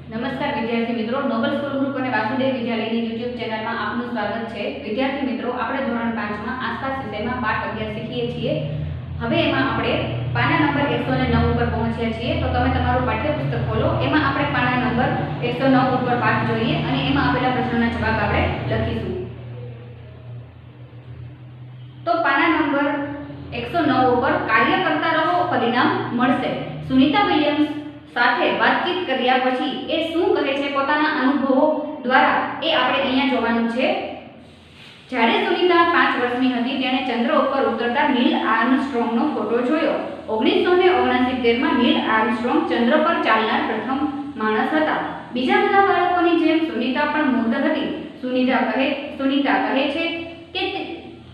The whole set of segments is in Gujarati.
નમસ્કાર વિદ્યાર્થી મિત્રો, નોબલ સ્કૂલ ગ્રુપ અને વાસુદેવ વિદ્યાલયની યુટ્યુબ ચેનલમાં આપનું સ્વાગત છે। વિદ્યાર્થી મિત્રો, આપણે ધોરણ 5 માં આસપાસ વિષયમાં પાઠ 11 શીખીએ છીએ। હવે એમાં આપણે પાના નંબર 109 ઉપર પહોંચ્યા છીએ। તો તમે તમારું પાઠ્યપુસ્તક ખોલો। એમાં આપણે પાના નંબર 109 ઉપર પાઠ જોઈએ અને એમાં આપેલા પ્રશ્નોના જવાબ આપણે લખીશું। તો પાના નંબર 109 ઉપર કાર્ય કરતા રહો, પરિણામ મળશે। સુનિતા વિલિયમ્સ સાથે વાતચીત કર્યા પછી એ શું કહે છે પોતાના અનુભવો દ્વારા એ આપણે અહીંયા જોવાનું છે। જ્યારે સુનિતા 5 વર્ષની હતી તેણે ચંદ્ર ઉપર ઉતરતા નીલ આર્મસ્ટ્રોંગનો ફોટો જોયો। 1969 માં નીલ આર્મસ્ટ્રોંગ ચંદ્ર પર ચાલનાર પ્રથમ માણસ હતા। બીજા બધા બાળકોની જેમ સુનિતા પણ મુગ્ધ હતી। સુનિતા કહે છે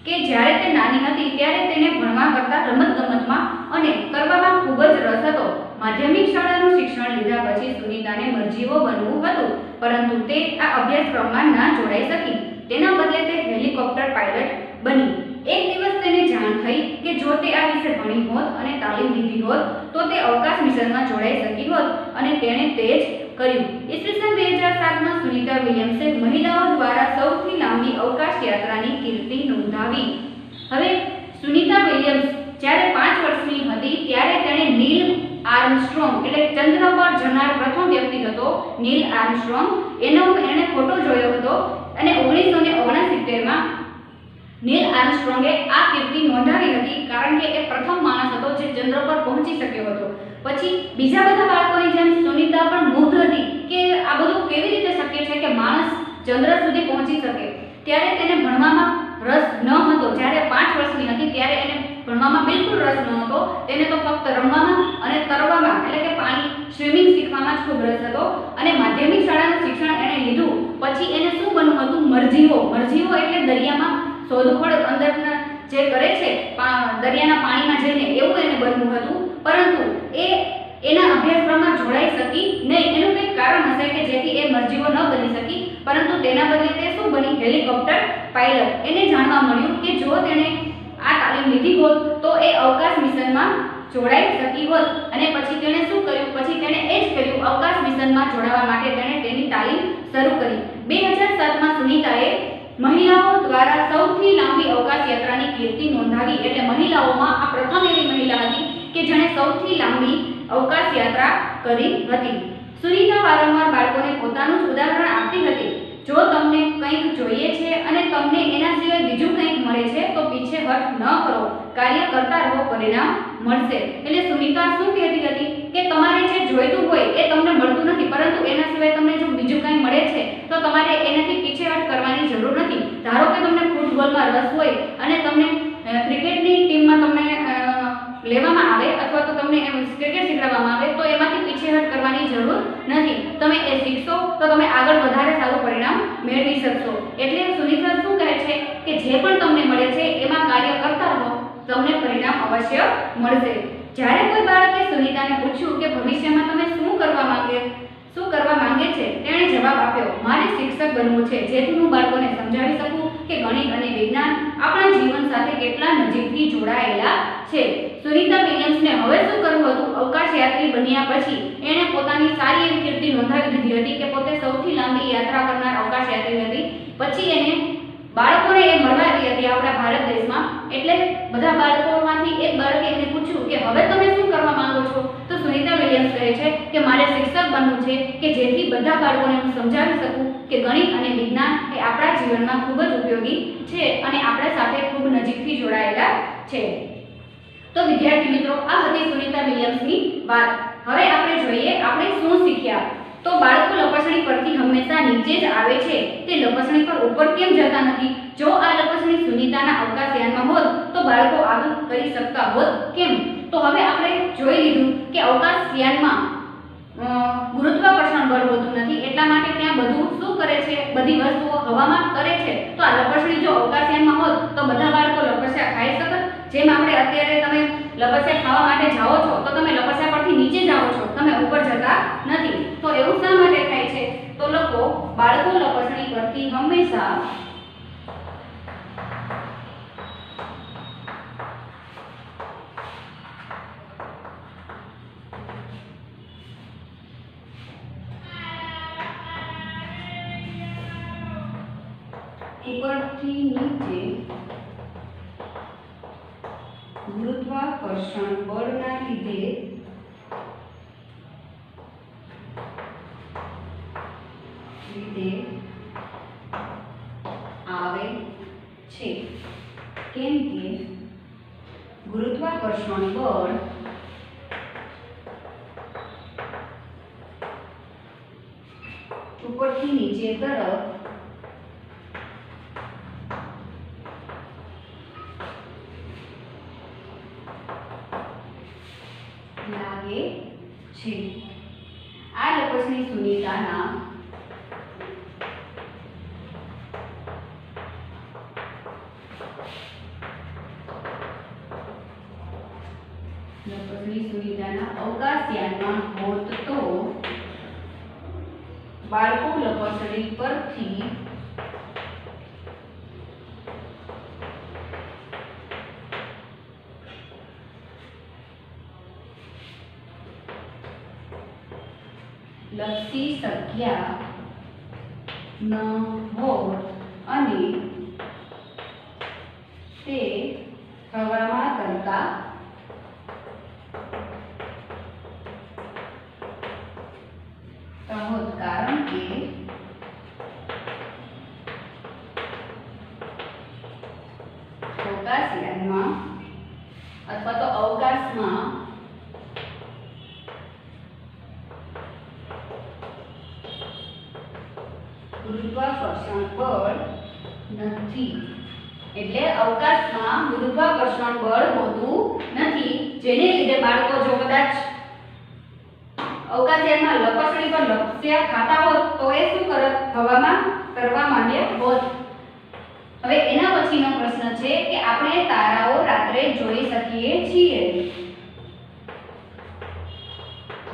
કે જ્યારે તે નાની હતી ત્યારે તેને ભણવા કરતાં રમતગમતમાં અને કરવામાં ખૂબ જ રસ હતો। માધ્યમિક શાળાનું શિક્ષણ લીધા પછી સુનિતાને મરજીવો બનવું હતું, પરંતુ તે આ અભ્યાસક્રમમાં ના જોડાઈ શકી। તેના બદલે તે હેલિકોપ્ટર પાયલટ બની। એક દિવસ તેને જાણ થઈ કે જો તે આ વિશે ભણી હોત અને તાલીમ લીધી હોત તો તે અવકાશ મિશનમાં જોડાઈ શકી હોત અને તેણે તે જ કર્યું। ઈસવીસન 2007 માં સુનિતા વિલિયમ્સે મહિલાઓ દ્વારા સૌથી લાંબી અવકાશ યાત્રાની કીર્તિ નોંધાવી। હવે સુનિતા વિલિયમ્સ જ્યારે 5 વર્ષની હતી ત્યારે તેણે નીલ આર્મસ્ટ્રોંગ એટલે ચંદ્ર પર જનાર પ્રથમ વ્યક્તિ હતો નીલ આર્મસ્ટ્રોંગ, એણે ફોટો જોયો હતો અને 1969 માં નીલ આર્મસ્ટ્રોંગે આ કીર્તિ નોંધાવી હતી, કારણ કે એ પ્રથમ માણસ હતો જે ચંદ્ર પર પહોંચી શક્યો હતો। પછી બીજા બધા બાળકોની જેમ સુનિતા પણ મુગ્ધ હતી કે આ બધું કેવી રીતે શક્ય છે કે માણસ ચંદ્ર સુધી પહોંચી શકે। ત્યારે તેને ભણવામાં રસ ન હતો। જ્યારે 5 વર્ષની હતી ત્યારે એને ભણવામાં બિલકુલ રસ ન હતો। તેને તો ફક્ત રમવામાં અને તરવામાં એટલે કે પાણી સ્વિમિંગ શીખવામાં જ ખૂબ રસ હતો અને માધ્યમિક શાળાનું શિક્ષણ એણે લીધું પછી એને શું બનવું હતું? મરજીવો એટલે દરિયામાં શોધખોળ અંદરના જે કરે છે દરિયાના પાણીમાં જઈને એવું એને બનવું હતું, પરંતુ એના અભ્યાસક્રમમાં જોડાઈ શકી નહીં। એનું કંઈક કારણ હશે કે જેથી એ મરજીવો ન બની શકી, પરંતુ તેના બદલે તે શું બની? Helicopter pilot. એને જાણવા મળ્યું કે જો તેણે આ તાલીમ લીધી હોત તો એ અવકાશ મિશનમાં જોડાઈ શકી હોત અને પછી તેણે શું કર્યું? પછી તેણે એ જ કર્યું। અવકાશ મિશનમાં જોડાવા માટે તેણે તેની તાલીમ શરૂ કરી। 2007 માં સુનિતાએ મહિલાઓ દ્વારા સૌથી લાંબી અવકાશ યાત્રાની કીર્તિ નોંધાવી। એટલે મહિલાઓમાં આ પ્રથમ એવી મહિલા હતી કે જેણે સૌથી લાંબી અવકાશ યાત્રા કરી હતી। સુનિતા વારંવાર બાળકોને પોતાનું જ ઉદાહરણ આપતી હતી। જો તમને કંઈક જોઈએ છે અને તમને એના સિવાય બીજું કંઈક મળે છે તો પીછેહટ ન કરો, કાર્ય કરતા રહો, પરિણામ મળશે। એટલે સુનિતા શું કહેતી હતી કે તમારે જે જોઈતું હોય એ તમને મળતું નથી, પરંતુ એના સિવાય તમને જો બીજું કંઈ મળે છે તો તમારે એનાથી પીછેહટ કરવાની જરૂર નથી। ધારો કે તમને ફૂટબોલમાં રસ હોય અને તમને ક્રિકેટની ટીમમાં તમને લેવામાં આવે અથવા તો તમને ક્રિકેટ શીખવાડવામાં આવે તો એમાંથી પીછેહટ કરવાની જરૂર નથી। તમે એ શીખશો તો તમે આગળ વધારે સારું પરિણામ મેળવી શકશો। એટલે સુનિતા શું કહે છે કે જે પણ તમને મળે છે એમાં કાર્ય કરતા રહો, તમને પરિણામ અવશ્ય મળશે। જ્યારે કોઈ બાળકે સુનિતાને પૂછ્યું કે ભવિષ્યમાં તમે શું કરવા માંગે છે, તેણે જવાબ આપ્યો, મારે શિક્ષક બનવું છે, જેથી હું બાળકોને સમજાવી શકું કે ગણિત અને વિજ્ઞાન આપણા જીવન સાથે કેટલા નજીકથી જોડાયેલા છે। સુનિતા વિલિયમ્સને હવે શું કરવું હતું? અવકાશ યાત્રી બન્યા પછી એણે પોતાની સારી એવી કીર્તિ નોંધાવી દીધી હતી કે પોતે સૌથી લાંબી યાત્રા કરનાર અવકાશ યાત્રી હતી। પછી એને બાળકોને એ મળવા આવી હતી આપણા ભારત દેશમાં। એટલે બધા બાળકોમાંથી એક બાળકે એને પૂછ્યું કે હવે તમે શું કરવા માંગો છો? તો સુનિતા વિલિયમ્સ કહે છે કે મારે શિક્ષક બનવું છે કે જેથી બધા બાળકોને હું સમજાવી શકું કે ગણિત અને વિજ્ઞાન એ આપણા જીવનમાં ખૂબ જ ઉપયોગી છે અને આપણા સાથે ખૂબ નજીકથી જોડાયેલા છે। તો વિદ્યાર્થી મિત્રો, આ હતી સુનિતા વિલિયમ્સની વાત। હવે આપણે જોઈએ આપણે શું શીખ્યા। તો બાળકો લપસણી પરથી હંમેશા નીચે જ આવે છે, તે લપસણી પર ઉપર કેમ જતા નથી? જો આ લપસણી સુનિતાના અવકાશયાનમાં હોત તો બાળકો આગળ કરી શકતા હોત કેમ? તો હવે આપણે જોઈ લીધું કે અવકાશયાનમાં ગુરુત્વાકર્ષણ બળ હોતું નથી, એટલા માટે ત્યાં બધું શું કરે છે? બધી વસ્તુઓ હવામાં કરે છે। તો આ લપસણી જો અવકાશયાનમાં હોત તો બધા બાળકો લપસ્યા ખાઈ શકત। જેમ આપણે અત્યારે તમે લપસ્યા ખાવા માટે જાઓ છો તો તમે લપસ્યા પરથી નીચે જાઓ છો, તમે ઉપર જતા નથી। તો એવું શા માટે થાય છે? તો બાળકો લપસણી પરથી હંમેશા ઉપરથી નીચે ગુરુત્વાકર્ષણ બળના લીધે આવે છે, કેમ કે ગુરુત્વાકર્ષણ બળ ઉપરથી નીચે તરફ લાગે છે। આ લપસણી સુનિતાના અવકાશયાનમાં હોત તો બાળકો લપસણી પરથી લપસી શક્યા ન હોત અને તે હવામાં તરતા હોત, કારણ કે અવકાશયાનમાં અથવા તો અવકાશમાં ગુરુત્વાકર્ષણ બળ નથી। એટલે અવકાશમાં ગુરુત્વાકર્ષણ બળ હોતું નથી, જેને લીધે બાળકો જો કદાચ અવકાશયાનમાં લપસણી પર લપસ્યા ખાતા હોત તો એ શું કરત? હવામાં તરવા માંડ્યા હોત। હવે એના પછીનો પ્રશ્ન છે કે આપણે તારાઓ રાત્રે જોઈ શકીએ છીએ,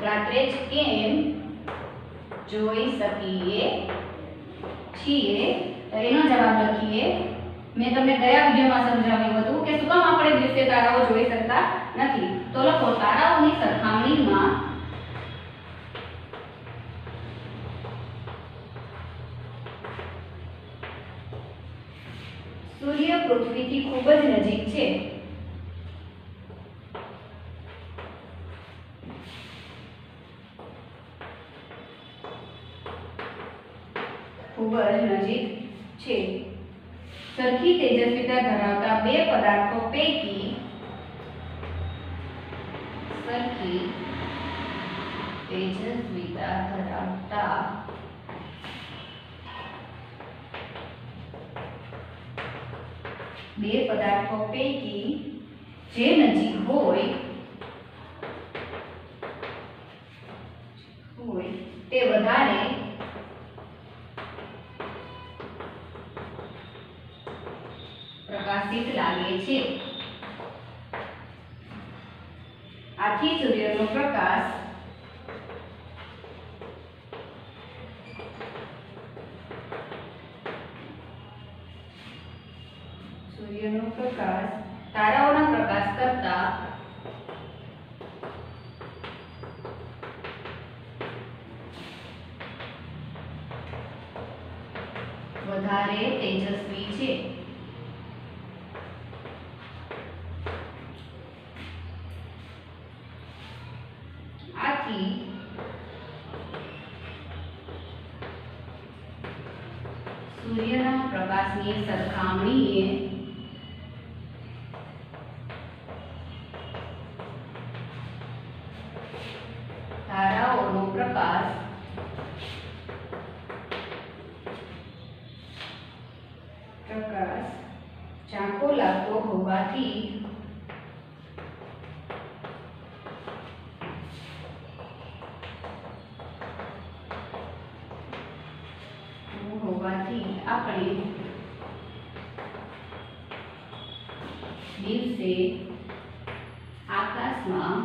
રાત્રે જ કેમ જોઈ શકીએ છીએ? તો એનો જવાબ લખીએ। મેં તમને ગયા વિડિયોમાં સમજાવ્યું હતું કે શું કામ આપણે દિવસે તારાઓ જોઈ શકતા નથી, તો લખો તારાઓની સરખામણીમાં સૂર્ય પૃથ્વીથી ખૂબ જ નજીક છે। ખૂબ જ નજીક છે। સરખી તેજસ્વીતા ધરાવતા બે પદાર્થો પૈકી સરખી તેજસ્વીતા ધરાવતા બે પદાર્થો પૈકી જે નજીક હોય તે વધારે પ્રકાશિત લાગે છે। આથી સૂર્યનો પ્રકાશ તારાઓના પ્રકાશ કરતા વધારે તેજસ્વી છે। આથી સૂર્યના પ્રકાશની સરખામણીએ તારાઓનો પ્રકાશ ઝાંખો લાગતો હોવાથી આપણે દિવસે આકાશમાં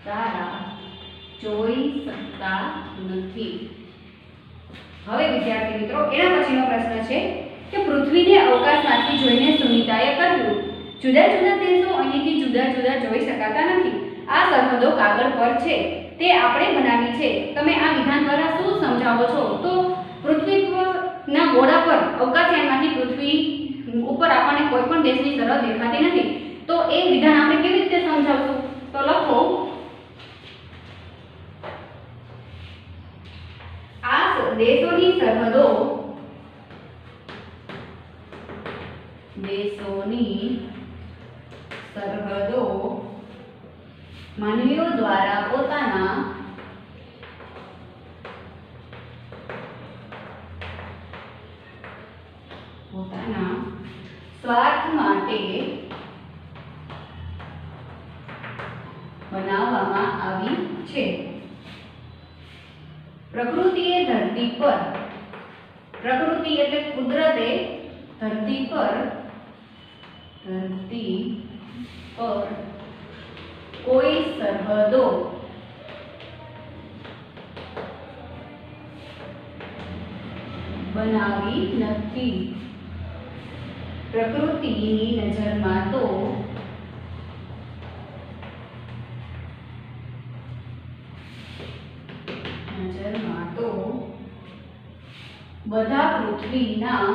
તારા જોઈ શકતા નથી। હવે વિદ્યાર્થી મિત્રો એના પછીનો પ્રશ્ન છે કે પૃથ્વીને અવકાશમાંથી જોઈને સુનિતાએ કહ્યું જુદા જુદા દેશો અહીંથી જુદા જુદા જોઈ શકાતા નથી, આ સરહદો કાગળ પર છે, તે આપણે બનાવી છે. તમે આ વિધાન દ્વારા શું સમજાવો છો? તો પૃથ્વી પરના ગોળા પર અવકાશયાનમાંથી પૃથ્વી ઉપર આપણને કોઈ પણ દેશની સરહદ દેખાતી નથી. તો એ વિધાન આપણે કેવી રીતે સમજાવશું? તો લખો આ દેશોની સરહદો માનવીઓ દ્વારા પોતાના સ્વાર્થ માટે બનાવવામાં આવી છે. પ્રકૃતિએ ધરતી પર, પ્રકૃતિ એટલે કુદરતે ધરતી પર કોઈ સરહદો બનાવી નથી. પ્રકૃતિની નજરમાં તો બધા પૃથ્વીના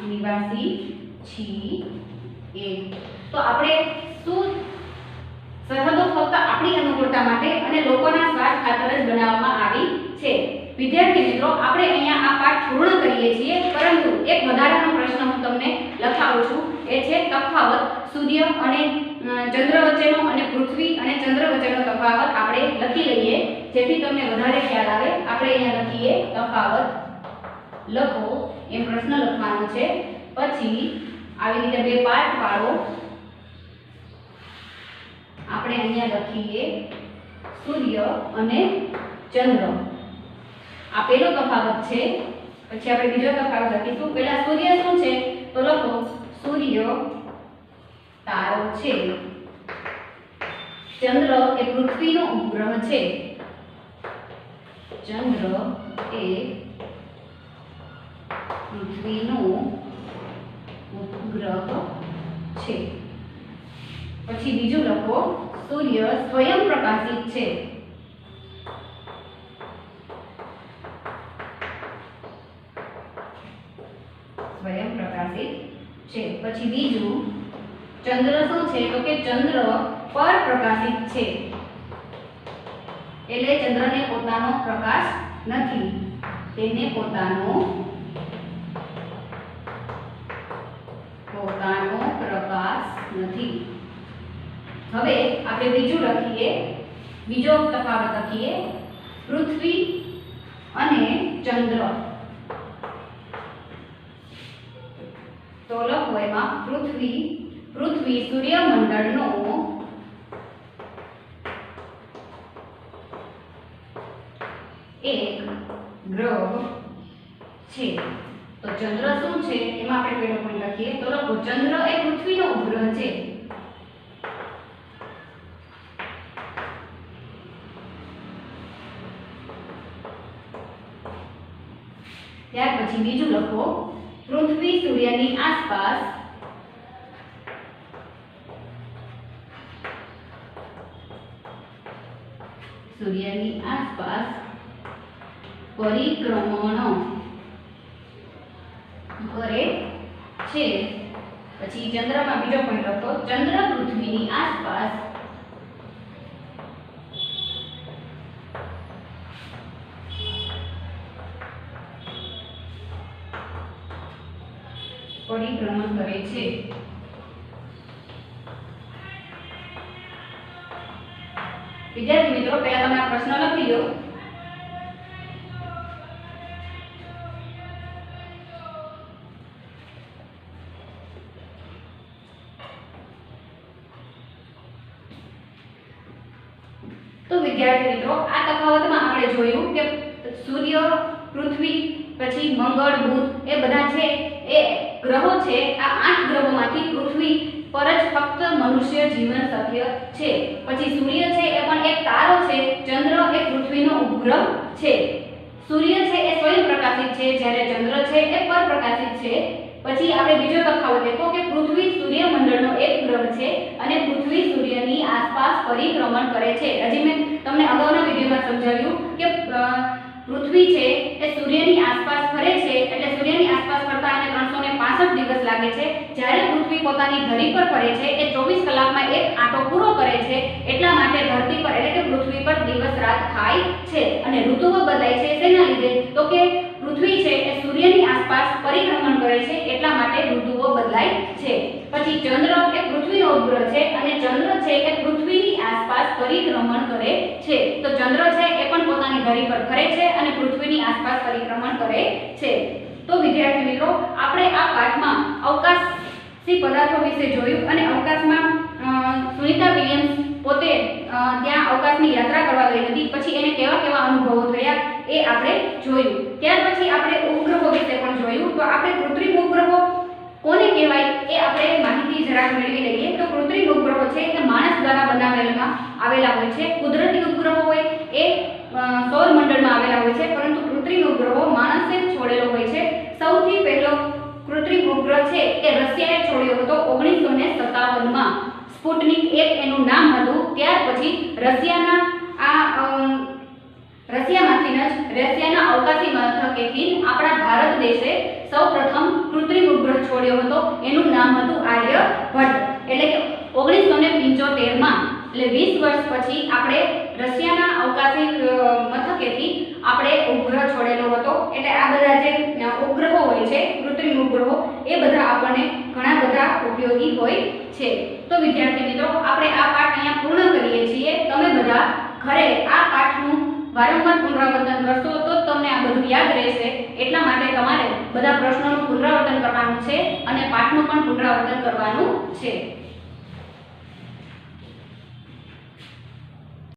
નિવાસી છીએ. તો આપણે શું સરહદો ફક્ત આપણી અનુકૂળતા માટે અને લોકોના સ્વાર્થ ખાતર જ બનાવવામાં આવી છે. વિદ્યાર્થી મિત્રો, આપણે અહીંયા આ પાઠ પૂર્ણ કરીએ છીએ, પરંતુ એક વધારાનો પ્રશ્ન હું તમને લખાવું છું. એ છે તફાવત. સૂર્ય અને ચંદ્ર વચ્ચેનો અને પૃથ્વી અને ચંદ્ર વચ્ચેનો તફાવત આપણે લખી લઈએ, જેથી તમને વધારે ખ્યાલ આવે. આપણે અહીંયા લખીએ તફાવત લખો, એમ પ્રશ્ન લખવાનો છે. પછી આવી રીતે બે પાર્ટ પાડો. આપણે અહીંયા લખીએ સૂર્ય અને ચંદ્ર. આ પહેલો તફાવત છે. પછી આપણે બીજો તફાવત લખીશું. પહેલા સૂર્ય શું છે? તો લખો સૂર્ય તારો છે. ચંદ્ર એ પૃથ્વીનો ઉપગ્રહ છે. ચંદ્ર એ પૃથ્વીનો ઉપગ્રહ છે. પછી બીજું લખો સૂર્ય સ્વયં પ્રકાશિત છે. સ્વયં પ્રકાશિત છે. પછી બીજું ચંદ્ર શું છે? તો કે ચંદ્ર પર પ્રકાશિત છે. એટલે ચંદ્રને પોતાનો પ્રકાશ નથી, તેને પોતાનો પ્રકાશ નથી. હવે આપણે બીજું લખીએ, બીજો તફાવત લખીએ પૃથ્વી અને ચંદ્ર. તો લખો એમાં પૃથ્વી સૂર્યમંડળનો એક ગ્રહ છે. તો ચંદ્ર શું છે? એમાં આપણે પહેલો પોઈન્ટ લખીએ. તો લખો ચંદ્ર એ પૃથ્વીનો ઉપગ્રહ છે. ત્યાર પછી બીજું લખો પૃથ્વી સૂર્યની આસપાસ પરિક્રમણ કરે છે. પછી ચંદ્રમાં બીજો પોઈન્ટ લખો ચંદ્ર પૃથ્વીની આસપાસ પરિભ્રમણ કરે છે. વિદ્યાર્થી મિત્રો, પહેલા તમે આ પ્રશ્ન લખી લો. તો વિદ્યાર્થી મિત્રો, આ તફાવતમાં આપણે જોયું કે સૂર્ય, પૃથ્વી, પછી મંગળ, બુધ એ બધા છે એ ગ્રહો છે. આ 8 ગ્રહોમાંથી પૃથ્વી પર જ ફક્ત મનુષ્ય જીવન શક્ય છે. પછી સૂર્ય છે એ પણ એક તારો છે. ચંદ્ર એ પૃથ્વીનો ઉપગ્રહ છે. સૂર્ય છે એ સ્વયં પ્રકાશિત છે, જ્યારે ચંદ્ર છે એ પરપ્રકાશિત છે. પછી આપણે બીજો તફાવત દેખો કે પૃથ્વી સૂર્યમંડળનો એક ગ્રહ છે અને પૃથ્વી સૂર્યની આસપાસ પરિભ્રમણ કરે છે. હજી મેં તમને અગાઉના વિડીયોમાં સમજાવ્યું કે પૃથ્વી છે એ સૂર્યની આસપાસ ફરે છે, એટલે સૂર્યની આસપાસ ફરતા એને 365 દિવસ લાગે છે. જ્યારે પૃથ્વી પોતાની ધરી પર ફરે છે એ 24 કલાકમાં એક આંટો પૂરો કરે છે. એટલા માટે ધરતી પર એટલે કે પૃથ્વી પર દિવસ રાત થાય છે અને ઋતુઓ બદલાય છે. શેના લીધે? તો કે પૃથ્વી છે એ સૂર્યની આસપાસ પરિભ્રમણ કરે છે, એટલા માટે ઋતુઓ બદલાય છે. પછી ચંદ્ર એ પૃથ્વીનો ઉપગ્રહ છે અને ચંદ્ર છે એ પૃથ્વીની આસપાસ પરિભ્રમણ કરે છે. તો ચંદ્ર છે એ પણ પોતાની ધરી પર ફરે છે અને પૃથ્વીની આસપાસ પરિભ્રમણ કરે છે. તો વિદ્યાર્થી મિત્રો, આપણે આ પાઠમાં અવકાશી પદાર્થો વિશે જોયું અને અવકાશમાં સુનિતા વિલિયમ્સ પોતે ત્યાં અવકાશની યાત્રા કરવા ગઈ હતી, પછી એને કેવા કેવા અનુભવો થયા એ આપણે જોયું. ત્યાર પછી આપણે ઉપગ્રહો વિશે પણ જોયું. તો આપણે કૃત્રિમ ઉપગ્રહો કોને કહેવાય એ આપણે માહિતી જરાક મેળવી લઈએ. તો કૃત્રિમ ઉપગ્રહો છે કે માણસ દ્વારા બનાવેલા આવેલા હોય છે. કુદરતી ઉપગ્રહો હોય એ સૌરમંડળમાં આવેલા હોય છે, પરંતુ કૃત્રિમ ઉપગ્રહો માણસે છોડેલો હોય છે. સૌથી પહેલો કૃત્રિમ ઉપગ્રહ છે એ રશિયાએ છોડ્યો હતો 1957માં. સ્પુટનિક 1 એનું નામ હતું. ત્યાર પછી રશિયામાંથી જ રશિયાના અવકાશી મથકેથી આપણા ભારત દેશે સૌપ્રથમ કૃત્રિમ ઉપગ્રહ છોડ્યો હતો. એનું નામ હતું આર્યભટ્ટ. એટલે કે 1975માં, એટલે 20 વર્ષ પછી આપણે રશિયાના અવકાશી મથકેથી આપણે ઉપગ્રહ છોડેલો હતો. એટલે આ બધા જે ઉપગ્રહો હોય છે, કૃત્રિમ ઉપગ્રહો, એ બધા આપણને ઘણા બધા ઉપયોગી હોય છે. તો વિદ્યાર્થી મિત્રો, આપણે આ પાઠ અહીંયા પૂર્ણ કરીએ છીએ. તમે બધા ઘરે આ પાઠનું વારંવાર પુનરાવર્તન કરશો તો તમને આ બધું યાદ રહેશે. એટલા માટે તમારે બધા પ્રશ્નોનું પુનરાવર્તન કરવાનું છે અને પાઠનું પણ પુનરાવર્તન કરવાનું છે.